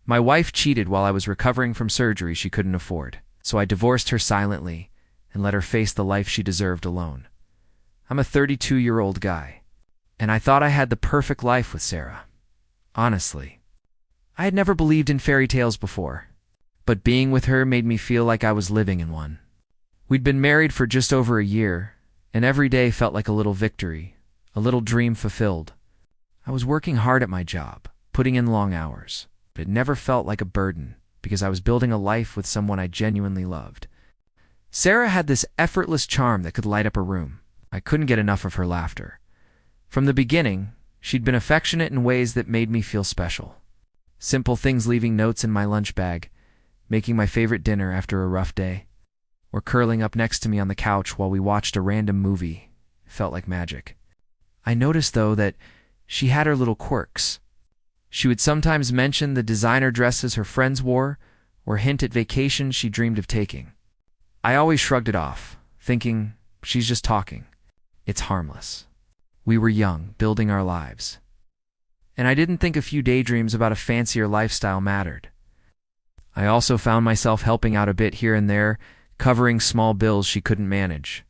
My wife cheated while I was recovering from surgery she couldn't afford, so I divorced her silently and let her face the life she deserved alone. I'm a 32-year-old guy, and I thought I had the perfect life with Sarah. Honestly, I had never believed in fairy tales before, but being with her made me feel like I was living in one. We'd been married for just over a year, and every day felt like a little victory, a little dream fulfilled. I was working hard at my job, putting in long hours, but it never felt like a burden because I was building a life with someone I genuinely loved. Sarah had this effortless charm that could light up a room. I couldn't get enough of her laughter. From the beginning, she'd been affectionate in ways that made me feel special. Simple things, leaving notes in my lunch bag, making my favorite dinner after a rough day, or curling up next to me on the couch while we watched a random movie, felt like magic. I noticed, though, that she had her little quirks. She would sometimes mention the designer dresses her friends wore, or hint at vacations she dreamed of taking. I always shrugged it off, thinking, she's just talking. It's harmless. We were young, building our lives. And I didn't think a few daydreams about a fancier lifestyle mattered. I also found myself helping out a bit here and there, covering small bills she couldn't manage,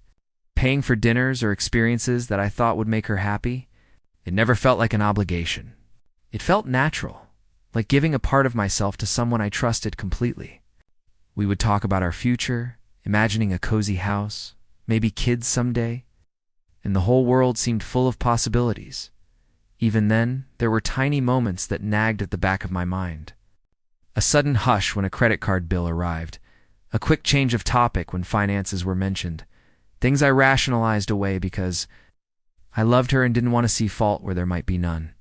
paying for dinners or experiences that I thought would make her happy. It never felt like an obligation. It felt natural, like giving a part of myself to someone I trusted completely. We would talk about our future, imagining a cozy house, maybe kids someday, and the whole world seemed full of possibilities. Even then, there were tiny moments that nagged at the back of my mind. A sudden hush when a credit card bill arrived, a quick change of topic when finances were mentioned, things I rationalized away because I loved her and didn't want to see fault where there might be none.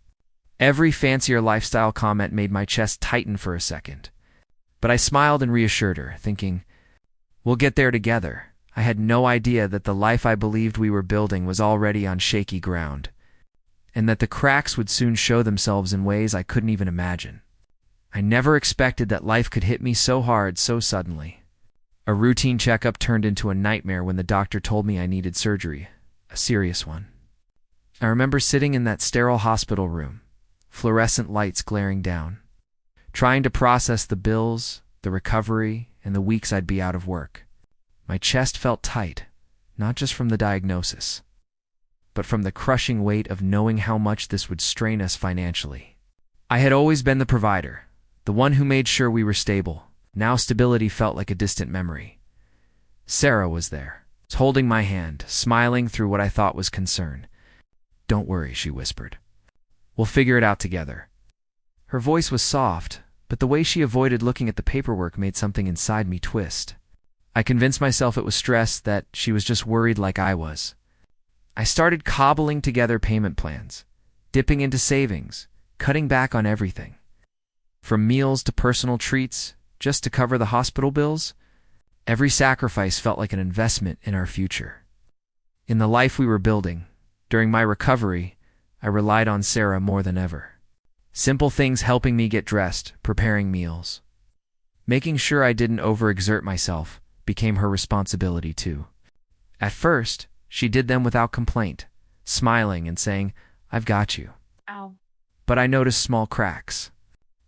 Every fancier lifestyle comment made my chest tighten for a second, but I smiled and reassured her, thinking, we'll get there together. I had no idea that the life I believed we were building was already on shaky ground, and that the cracks would soon show themselves in ways I couldn't even imagine. I never expected that life could hit me so hard so suddenly. A routine checkup turned into a nightmare when the doctor told me I needed surgery, a serious one. I remember sitting in that sterile hospital room, fluorescent lights glaring down, trying to process the bills, the recovery, and the weeks I'd be out of work. My chest felt tight, not just from the diagnosis, but from the crushing weight of knowing how much this would strain us financially. I had always been the provider, the one who made sure we were stable. Now stability felt like a distant memory. Sarah was there, holding my hand, smiling through what I thought was concern. "Don't worry," she whispered. "We'll figure it out together." Her voice was soft, but the way she avoided looking at the paperwork made something inside me twist. I convinced myself it was stress, that she was just worried like I was. I started cobbling together payment plans, dipping into savings, cutting back on everything. From meals to personal treats, just to cover the hospital bills. Every sacrifice felt like an investment in our future. In the life we were building, during my recovery, I relied on Sarah more than ever. Simple things, helping me get dressed, preparing meals, making sure I didn't overexert myself, became her responsibility too. At first, she did them without complaint, smiling and saying, "I've got you." Ow. But I noticed small cracks.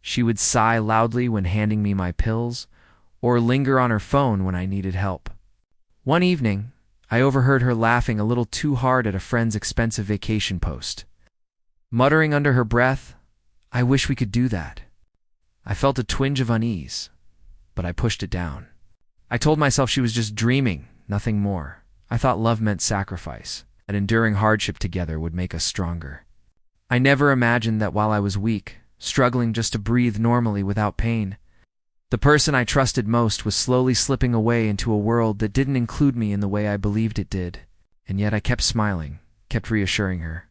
She would sigh loudly when handing me my pills, or linger on her phone when I needed help. One evening, I overheard her laughing a little too hard at a friend's expensive vacation post. Muttering under her breath, "I wish we could do that." I felt a twinge of unease, but I pushed it down. I told myself she was just dreaming, nothing more. I thought love meant sacrifice, that enduring hardship together would make us stronger. I never imagined that while I was weak, struggling just to breathe normally without pain, the person I trusted most was slowly slipping away into a world that didn't include me in the way I believed it did. And yet I kept smiling, kept reassuring her.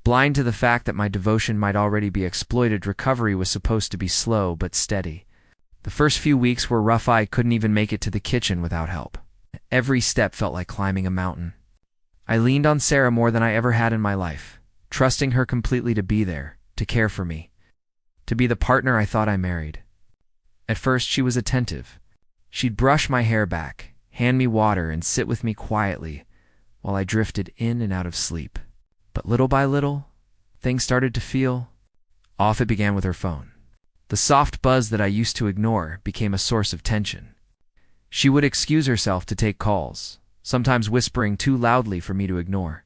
Blind to the fact that my devotion might already be exploited, recovery was supposed to be slow but steady. The first few weeks were rough. I couldn't even make it to the kitchen without help. Every step felt like climbing a mountain. I leaned on Sarah more than I ever had in my life, trusting her completely to be there, to care for me, to be the partner I thought I married. At first, she was attentive. She'd brush my hair back, hand me water, and sit with me quietly while I drifted in and out of sleep. But little by little, things started to feel off. It began with her phone. The soft buzz that I used to ignore became a source of tension. She would excuse herself to take calls, sometimes whispering too loudly for me to ignore.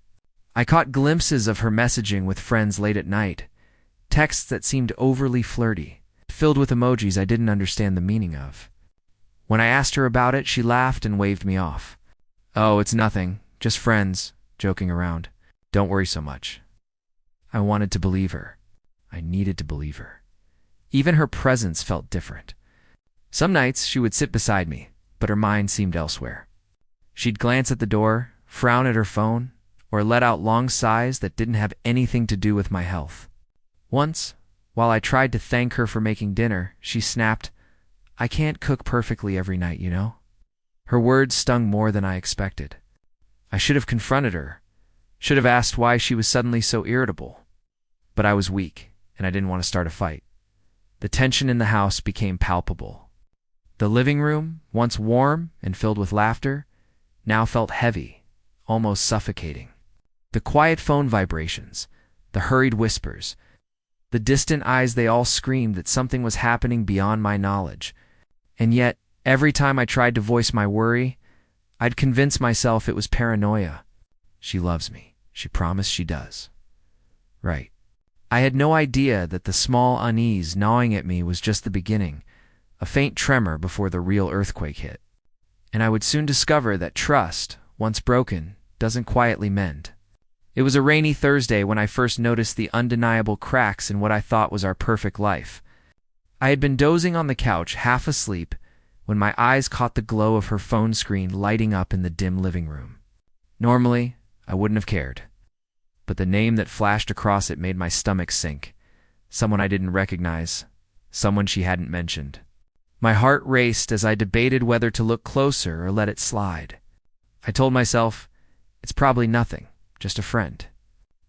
I caught glimpses of her messaging with friends late at night, texts that seemed overly flirty, filled with emojis I didn't understand the meaning of. When I asked her about it, she laughed and waved me off. "Oh, it's nothing, just friends, joking around. Don't worry so much." I wanted to believe her. I needed to believe her. Even her presence felt different. Some nights she would sit beside me, but her mind seemed elsewhere. She'd glance at the door, frown at her phone, or let out long sighs that didn't have anything to do with my health. Once, while I tried to thank her for making dinner, she snapped, "I can't cook perfectly every night, you know?" Her words stung more than I expected. I should have confronted her, should have asked why she was suddenly so irritable. But I was weak, and I didn't want to start a fight. The tension in the house became palpable. The living room, once warm and filled with laughter, now felt heavy, almost suffocating. The quiet phone vibrations, the hurried whispers, the distant eyes, they all screamed that something was happening beyond my knowledge. And yet, every time I tried to voice my worry, I'd convince myself it was paranoia. She loves me. She promised she does. Right. I had no idea that the small unease gnawing at me was just the beginning, a faint tremor before the real earthquake hit. And I would soon discover that trust, once broken, doesn't quietly mend. It was a rainy Thursday when I first noticed the undeniable cracks in what I thought was our perfect life. I had been dozing on the couch, half asleep, when my eyes caught the glow of her phone screen lighting up in the dim living room. Normally, I wouldn't have cared. But the name that flashed across it made my stomach sink. Someone I didn't recognize. Someone she hadn't mentioned. My heart raced as I debated whether to look closer or let it slide. I told myself, it's probably nothing, just a friend.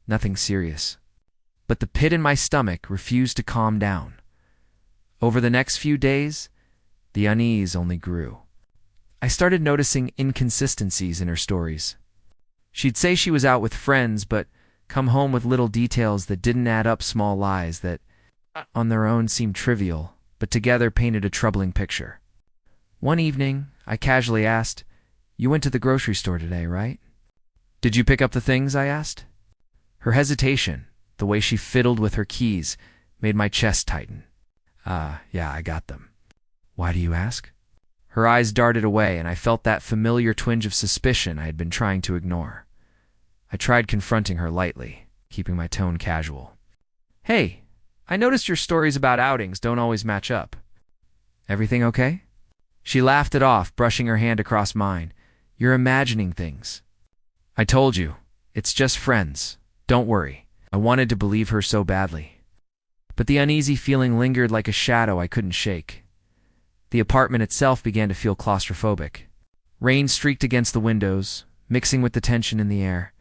Nothing serious. But the pit in my stomach refused to calm down. Over the next few days, the unease only grew. I started noticing inconsistencies in her stories. She'd say she was out with friends, but come home with little details that didn't add up, small lies that, on their own, seemed trivial, but together painted a troubling picture. One evening, I casually asked, "You went to the grocery store today, right?" "Did you pick up the things?" I asked. Her hesitation, the way she fiddled with her keys, made my chest tighten. Yeah, I got them." "Why do you ask?" Her eyes darted away, and I felt that familiar twinge of suspicion I had been trying to ignore. I tried confronting her lightly, keeping my tone casual. "Hey, I noticed your stories about outings don't always match up. Everything okay?" She laughed it off, brushing her hand across mine. "You're imagining things." "I told you, it's just friends. Don't worry." I wanted to believe her so badly. But the uneasy feeling lingered like a shadow I couldn't shake. The apartment itself began to feel claustrophobic. Rain streaked against the windows, mixing with the tension in the air.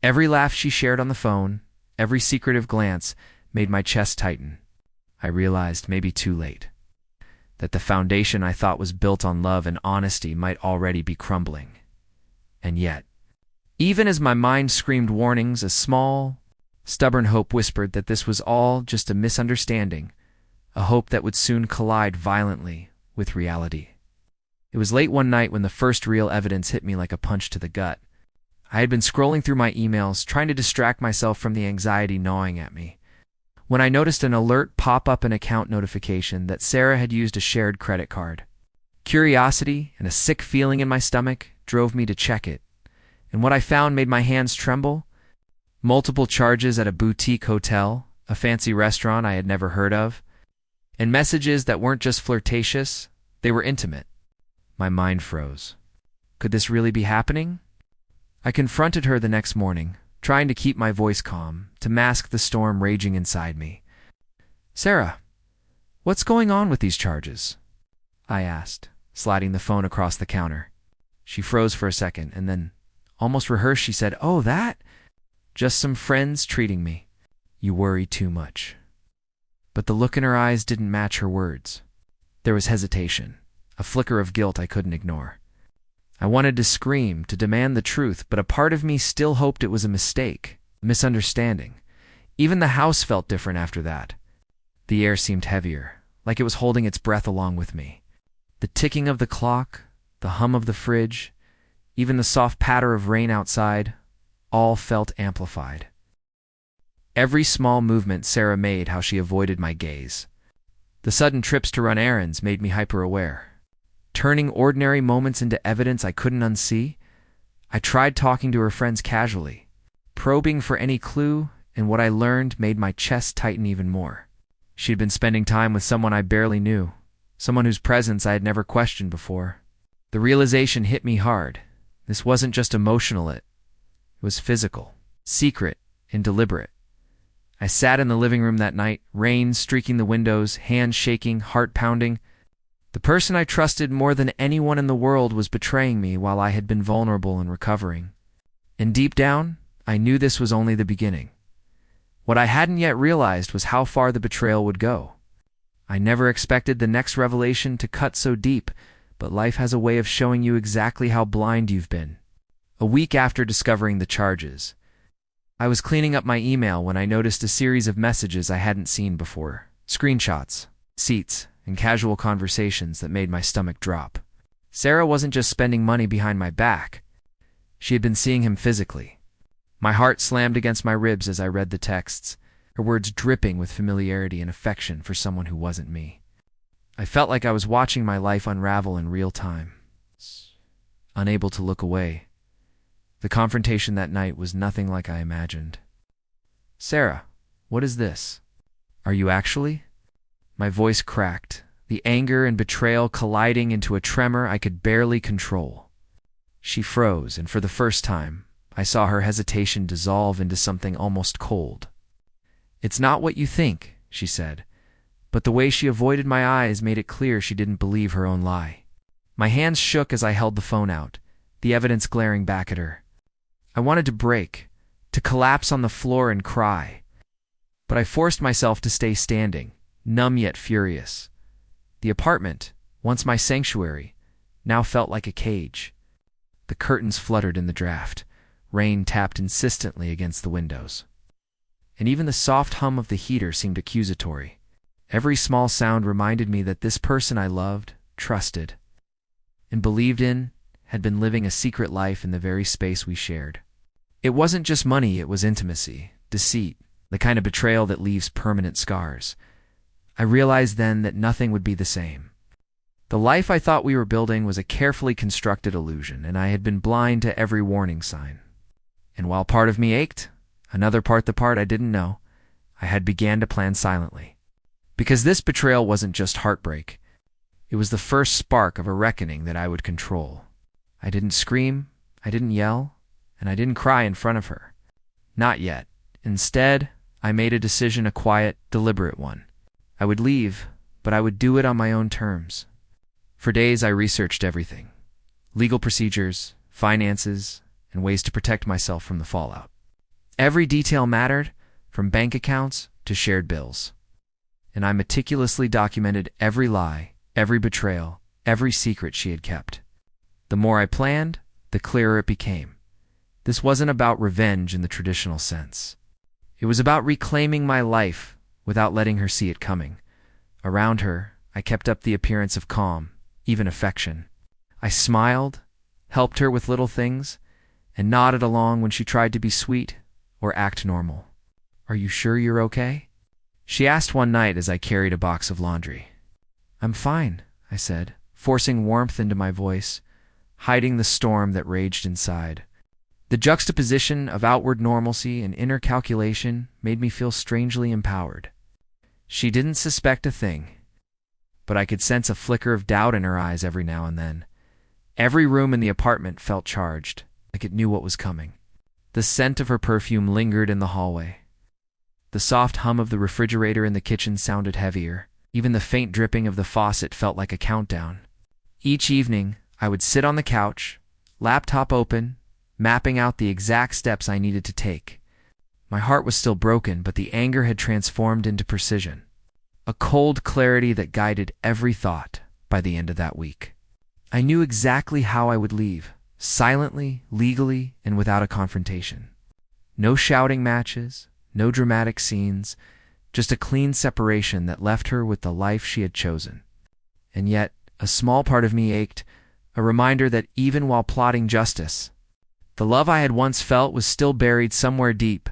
Every laugh she shared on the phone, every secretive glance, made my chest tighten. I realized, maybe too late, that the foundation I thought was built on love and honesty might already be crumbling. And yet, even as my mind screamed warnings, a small, stubborn hope whispered that this was all just a misunderstanding, a hope that would soon collide violently with reality. It was late one night when the first real evidence hit me like a punch to the gut. I had been scrolling through my emails, trying to distract myself from the anxiety gnawing at me, when I noticed an alert pop up, an account notification that Sarah had used a shared credit card. Curiosity and a sick feeling in my stomach drove me to check it, and what I found made my hands tremble. Multiple charges at a boutique hotel, a fancy restaurant I had never heard of, and messages that weren't just flirtatious, they were intimate. My mind froze. Could this really be happening? I confronted her the next morning, trying to keep my voice calm, to mask the storm raging inside me. "Sarah, what's going on with these charges?" I asked, sliding the phone across the counter. She froze for a second, and then, almost rehearsed, she said, "Oh, that? Just some friends treating me." "You worry too much." But the look in her eyes didn't match her words. There was hesitation, a flicker of guilt I couldn't ignore. I wanted to scream, to demand the truth, but a part of me still hoped it was a mistake, a misunderstanding. Even the house felt different after that. The air seemed heavier, like it was holding its breath along with me. The ticking of the clock, the hum of the fridge, even the soft patter of rain outside, all felt amplified. Every small movement Sarah made, how she avoided my gaze. The sudden trips to run errands made me hyper-aware. Turning ordinary moments into evidence I couldn't unsee, I tried talking to her friends casually, probing for any clue, and what I learned made my chest tighten even more. She'd been spending time with someone I barely knew, someone whose presence I had never questioned before. The realization hit me hard. This wasn't just emotional, it was physical, secret, and deliberate. I sat in the living room that night, rain streaking the windows, hands shaking, heart pounding. The person I trusted more than anyone in the world was betraying me while I had been vulnerable and recovering. And deep down, I knew this was only the beginning. What I hadn't yet realized was how far the betrayal would go. I never expected the next revelation to cut so deep, but life has a way of showing you exactly how blind you've been. A week after discovering the charges, I was cleaning up my email when I noticed a series of messages I hadn't seen before. Screenshots, receipts, and casual conversations that made my stomach drop. Sarah wasn't just spending money behind my back. She had been seeing him physically. My heart slammed against my ribs as I read the texts, her words dripping with familiarity and affection for someone who wasn't me. I felt like I was watching my life unravel in real time. Unable to look away, the confrontation that night was nothing like I imagined. "Sarah, what is this? Are you actually?" My voice cracked, the anger and betrayal colliding into a tremor I could barely control. She froze, and for the first time, I saw her hesitation dissolve into something almost cold. "It's not what you think," she said, but the way she avoided my eyes made it clear she didn't believe her own lie. My hands shook as I held the phone out, the evidence glaring back at her. I wanted to break, to collapse on the floor and cry, but I forced myself to stay standing, numb yet furious. The apartment, once my sanctuary, now felt like a cage. The curtains fluttered in the draft, rain tapped insistently against the windows, and even the soft hum of the heater seemed accusatory. Every small sound reminded me that this person I loved, trusted, and believed in had been living a secret life in the very space we shared. It wasn't just money, it was intimacy, deceit, the kind of betrayal that leaves permanent scars. I realized then that nothing would be the same. The life I thought we were building was a carefully constructed illusion, and I had been blind to every warning sign. And while part of me ached, another part, the part I didn't know, I had began to plan silently. Because this betrayal wasn't just heartbreak. It was the first spark of a reckoning that I would control. I didn't scream, I didn't yell, and I didn't cry in front of her. Not yet. Instead, I made a decision, a quiet, deliberate one. I would leave, but I would do it on my own terms. For days I researched everything. Legal procedures, finances, and ways to protect myself from the fallout. Every detail mattered, from bank accounts to shared bills. And I meticulously documented every lie, every betrayal, every secret she had kept. The more I planned, the clearer it became. This wasn't about revenge in the traditional sense. It was about reclaiming my life without letting her see it coming. Around her, I kept up the appearance of calm, even affection. I smiled, helped her with little things, and nodded along when she tried to be sweet or act normal. "Are you sure you're okay?" she asked one night as I carried a box of laundry. "I'm fine," I said, forcing warmth into my voice, hiding the storm that raged inside. The juxtaposition of outward normalcy and inner calculation made me feel strangely empowered. She didn't suspect a thing, but I could sense a flicker of doubt in her eyes every now and then. Every room in the apartment felt charged, like it knew what was coming. The scent of her perfume lingered in the hallway. The soft hum of the refrigerator in the kitchen sounded heavier. Even the faint dripping of the faucet felt like a countdown. Each evening, I would sit on the couch, laptop open, mapping out the exact steps I needed to take. My heart was still broken, but the anger had transformed into precision. A cold clarity that guided every thought by the end of that week. I knew exactly how I would leave, silently, legally, and without a confrontation. No shouting matches, no dramatic scenes, just a clean separation that left her with the life she had chosen. And yet, a small part of me ached, a reminder that even while plotting justice, the love I had once felt was still buried somewhere deep,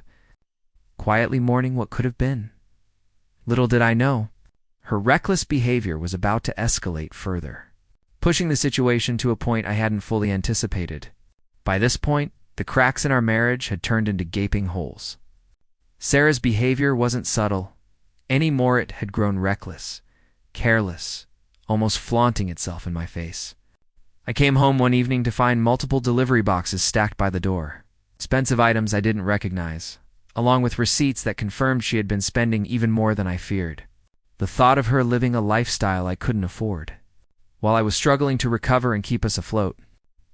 quietly mourning what could have been. Little did I know, her reckless behavior was about to escalate further, pushing the situation to a point I hadn't fully anticipated. By this point, the cracks in our marriage had turned into gaping holes. Sarah's behavior wasn't subtle. Anymore, it had grown reckless, careless, almost flaunting itself in my face. I came home one evening to find multiple delivery boxes stacked by the door, expensive items I didn't recognize, along with receipts that confirmed she had been spending even more than I feared. The thought of her living a lifestyle I couldn't afford, while I was struggling to recover and keep us afloat,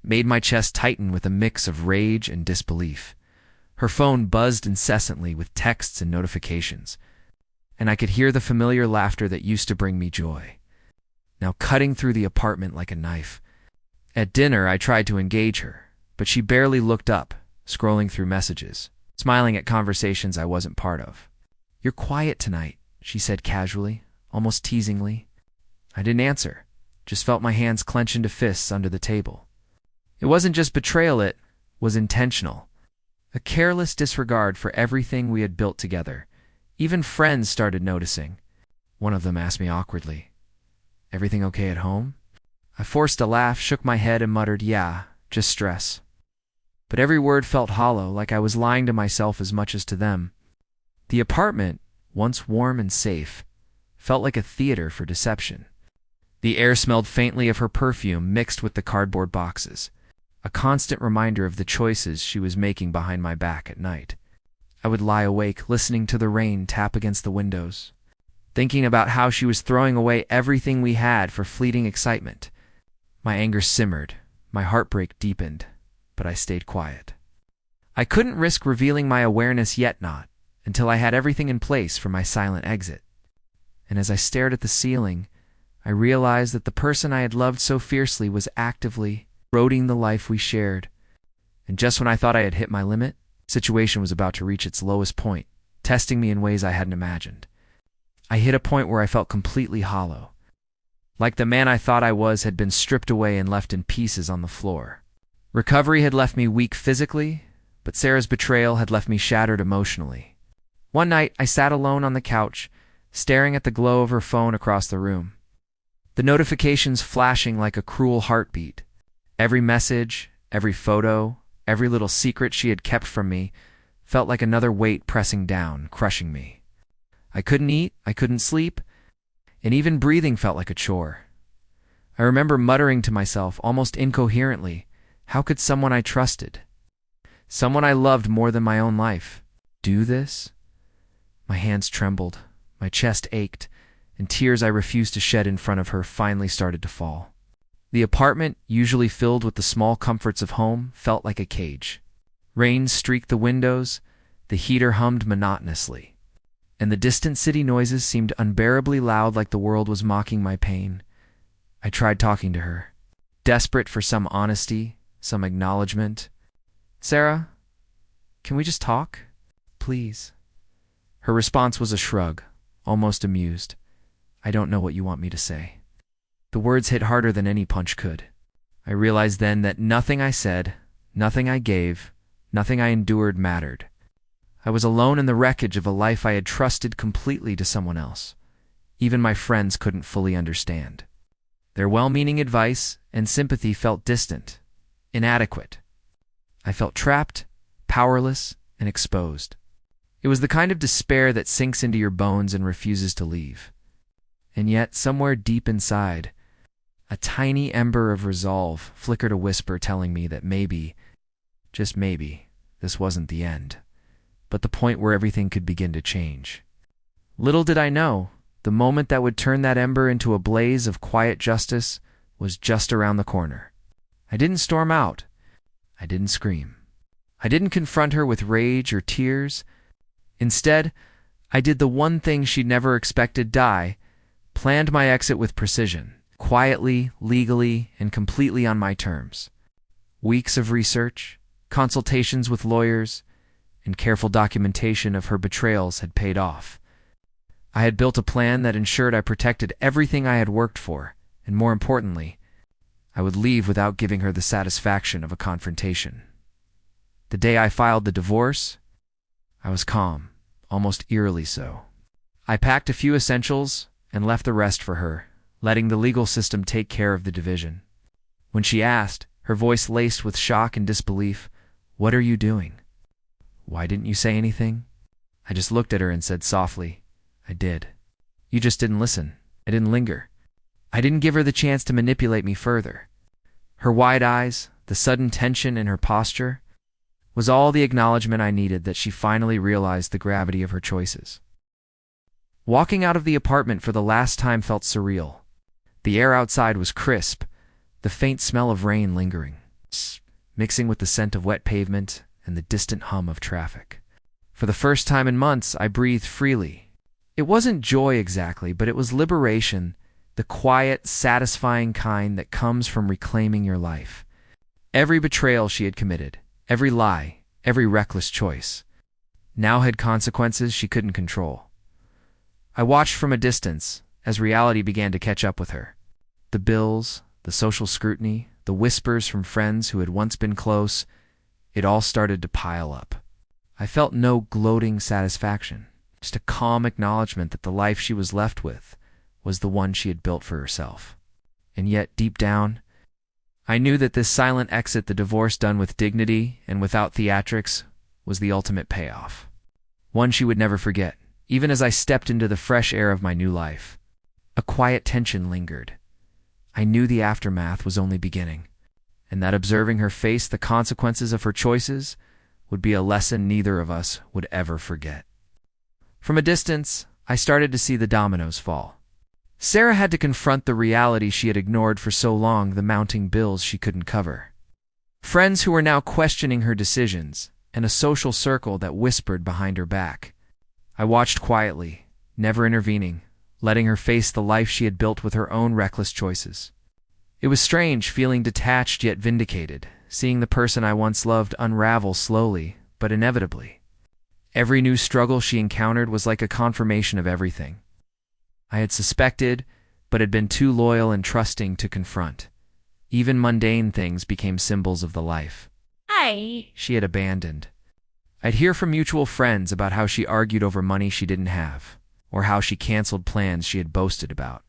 made my chest tighten with a mix of rage and disbelief. Her phone buzzed incessantly with texts and notifications, and I could hear the familiar laughter that used to bring me joy, now cutting through the apartment like a knife. At dinner, I tried to engage her, but she barely looked up, scrolling through messages, smiling at conversations I wasn't part of. "You're quiet tonight," she said casually, almost teasingly. I didn't answer, just felt my hands clench into fists under the table. It wasn't just betrayal, it was intentional. A careless disregard for everything we had built together. Even friends started noticing. One of them asked me awkwardly, "Everything okay at home?" I forced a laugh, shook my head, and muttered, "Yeah, just stress." But every word felt hollow, like I was lying to myself as much as to them. The apartment, once warm and safe, felt like a theater for deception. The air smelled faintly of her perfume mixed with the cardboard boxes, a constant reminder of the choices she was making behind my back at night. I would lie awake, listening to the rain tap against the windows, thinking about how she was throwing away everything we had for fleeting excitement. My anger simmered, my heartbreak deepened, but I stayed quiet. I couldn't risk revealing my awareness yet, not until I had everything in place for my silent exit. And as I stared at the ceiling, I realized that the person I had loved so fiercely was actively eroding the life we shared. And just when I thought I had hit my limit, the situation was about to reach its lowest point, testing me in ways I hadn't imagined. I hit a point where I felt completely hollow, like the man I thought I was had been stripped away and left in pieces on the floor. Recovery had left me weak physically, but Sarah's betrayal had left me shattered emotionally. One night, I sat alone on the couch, staring at the glow of her phone across the room, the notifications flashing like a cruel heartbeat. Every message, every photo, every little secret she had kept from me felt like another weight pressing down, crushing me. I couldn't eat, I couldn't sleep, and even breathing felt like a chore. I remember muttering to myself, almost incoherently, how could someone I trusted, someone I loved more than my own life, do this? My hands trembled, my chest ached, and tears I refused to shed in front of her finally started to fall. The apartment, usually filled with the small comforts of home, felt like a cage. Rain streaked the windows, the heater hummed monotonously, and the distant city noises seemed unbearably loud, like the world was mocking my pain. I tried talking to her, desperate for some honesty, some acknowledgement. "Sarah, can we just talk? Please." Her response was a shrug, almost amused. "I don't know what you want me to say." The words hit harder than any punch could. I realized then that nothing I said, nothing I gave, nothing I endured mattered. I was alone in the wreckage of a life I had trusted completely to someone else. Even my friends couldn't fully understand. Their well-meaning advice and sympathy felt distant, inadequate. I felt trapped, powerless, and exposed. It was the kind of despair that sinks into your bones and refuses to leave. And yet, somewhere deep inside, a tiny ember of resolve flickered, a whisper telling me that maybe, just maybe, this wasn't the end, but the point where everything could begin to change. Little did I know, the moment that would turn that ember into a blaze of quiet justice was just around the corner. I didn't storm out. I didn't scream. I didn't confront her with rage or tears. Instead, I did the one thing she'd never expected: planned my exit with precision, quietly, legally, and completely on my terms. Weeks of research, consultations with lawyers, and careful documentation of her betrayals had paid off. I had built a plan that ensured I protected everything I had worked for, and more importantly, I would leave without giving her the satisfaction of a confrontation. The day I filed the divorce, I was calm, almost eerily so. I packed a few essentials and left the rest for her, letting the legal system take care of the division. When she asked, her voice laced with shock and disbelief, "What are you doing? Why didn't you say anything?" I just looked at her and said softly, "I did. You just didn't listen. I didn't linger. I didn't give her the chance to manipulate me further." Her wide eyes, the sudden tension in her posture, was all the acknowledgement I needed that she finally realized the gravity of her choices. Walking out of the apartment for the last time felt surreal. The air outside was crisp, the faint smell of rain lingering, mixing with the scent of wet pavement and the distant hum of traffic. For the first time in months, I breathed freely. It wasn't joy exactly, but it was liberation, the quiet, satisfying kind that comes from reclaiming your life. Every betrayal she had committed, every lie, every reckless choice, now had consequences she couldn't control. I watched from a distance as reality began to catch up with her. The bills, the social scrutiny, the whispers from friends who had once been close, it all started to pile up. I felt no gloating satisfaction, just a calm acknowledgement that the life she was left with was the one she had built for herself. And yet, deep down, I knew that this silent exit, the divorce done with dignity and without theatrics, was the ultimate payoff. One she would never forget, even as I stepped into the fresh air of my new life. A quiet tension lingered. I knew the aftermath was only beginning, and that observing her face the consequences of her choices would be a lesson neither of us would ever forget. From a distance, I started to see the dominoes fall. Sarah had to confront the reality she had ignored for so long, the mounting bills she couldn't cover. Friends who were now questioning her decisions, and a social circle that whispered behind her back. I watched quietly, never intervening, letting her face the life she had built with her own reckless choices. It was strange feeling detached yet vindicated, seeing the person I once loved unravel slowly, but inevitably. Every new struggle she encountered was like a confirmation of everything I had suspected, but had been too loyal and trusting to confront. Even mundane things became symbols of the life she had abandoned. I'd hear from mutual friends about how she argued over money she didn't have, or how she canceled plans she had boasted about.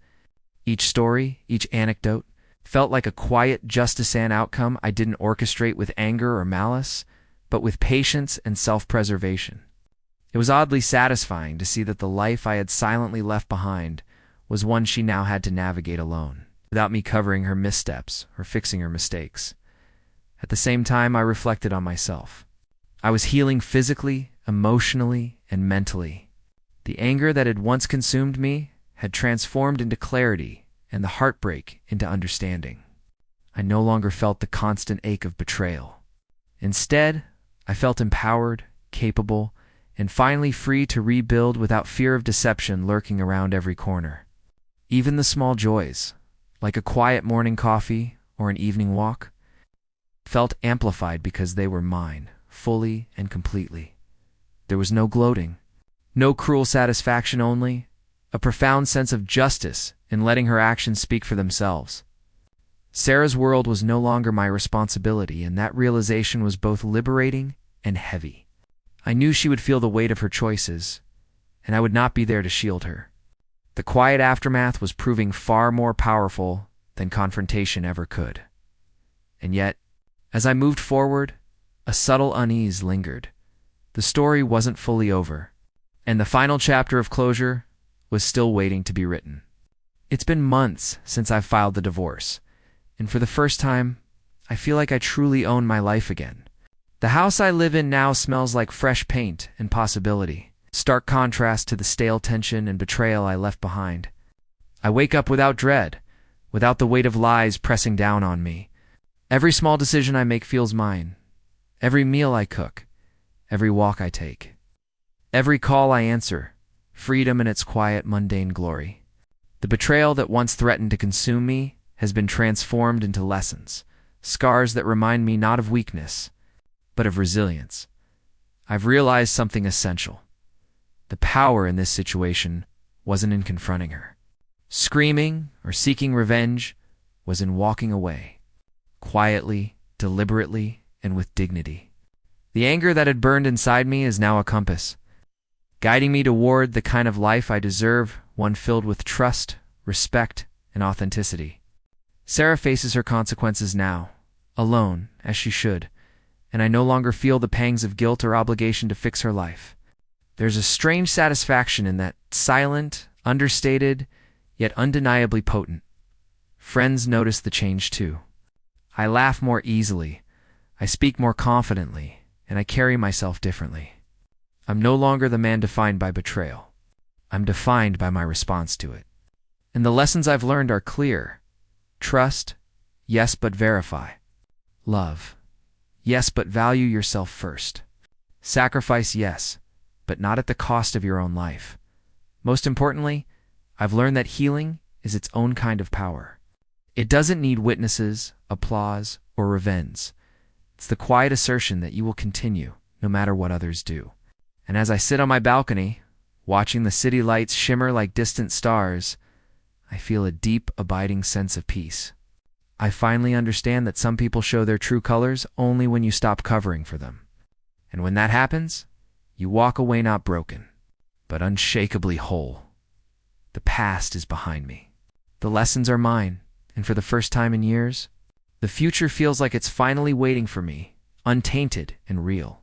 Each story, each anecdote, felt like a quiet justice-and outcome I didn't orchestrate with anger or malice, but with patience and self-preservation. It was oddly satisfying to see that the life I had silently left behind was one she now had to navigate alone, without me covering her missteps or fixing her mistakes. At the same time, I reflected on myself. I was healing physically, emotionally, and mentally. The anger that had once consumed me had transformed into clarity, and the heartbreak into understanding. I no longer felt the constant ache of betrayal. Instead, I felt empowered, capable, and finally free to rebuild without fear of deception lurking around every corner. Even the small joys, like a quiet morning coffee or an evening walk, felt amplified because they were mine, fully and completely. There was no gloating, no cruel satisfaction, only a profound sense of justice in letting her actions speak for themselves. Sarah's world was no longer my responsibility, and that realization was both liberating and heavy. I knew she would feel the weight of her choices, and I would not be there to shield her. The quiet aftermath was proving far more powerful than confrontation ever could. And yet, as I moved forward, a subtle unease lingered. The story wasn't fully over, and the final chapter of closure was still waiting to be written. It's been months since I've filed the divorce, and for the first time, I feel like I truly own my life again. The house I live in now smells like fresh paint and possibility, stark contrast to the stale tension and betrayal I left behind. I wake up without dread, without the weight of lies pressing down on me. Every small decision I make feels mine. Every meal I cook, every walk I take, every call I answer, freedom in its quiet, mundane glory. The betrayal that once threatened to consume me has been transformed into lessons, scars that remind me not of weakness, but of resilience. I've realized something essential. The power in this situation wasn't in confronting her. Screaming or seeking revenge was in walking away, quietly, deliberately, and with dignity. The anger that had burned inside me is now a compass, guiding me toward the kind of life I deserve, one filled with trust, respect, and authenticity. Sarah faces her consequences now, alone, as she should, and I no longer feel the pangs of guilt or obligation to fix her life. There's a strange satisfaction in that, silent, understated, yet undeniably potent. Friends notice the change too. I laugh more easily, I speak more confidently, and I carry myself differently. I'm no longer the man defined by betrayal. I'm defined by my response to it. And the lessons I've learned are clear. Trust, yes, but verify. Love, yes, but value yourself first. Sacrifice, yes, but not at the cost of your own life. Most importantly, I've learned that healing is its own kind of power. It doesn't need witnesses, applause, or revenge. It's the quiet assertion that you will continue, no matter what others do. And as I sit on my balcony, watching the city lights shimmer like distant stars, I feel a deep, abiding sense of peace. I finally understand that some people show their true colors only when you stop covering for them. And when that happens, you walk away not broken, but unshakably whole. The past is behind me. The lessons are mine, and for the first time in years, the future feels like it's finally waiting for me, untainted and real.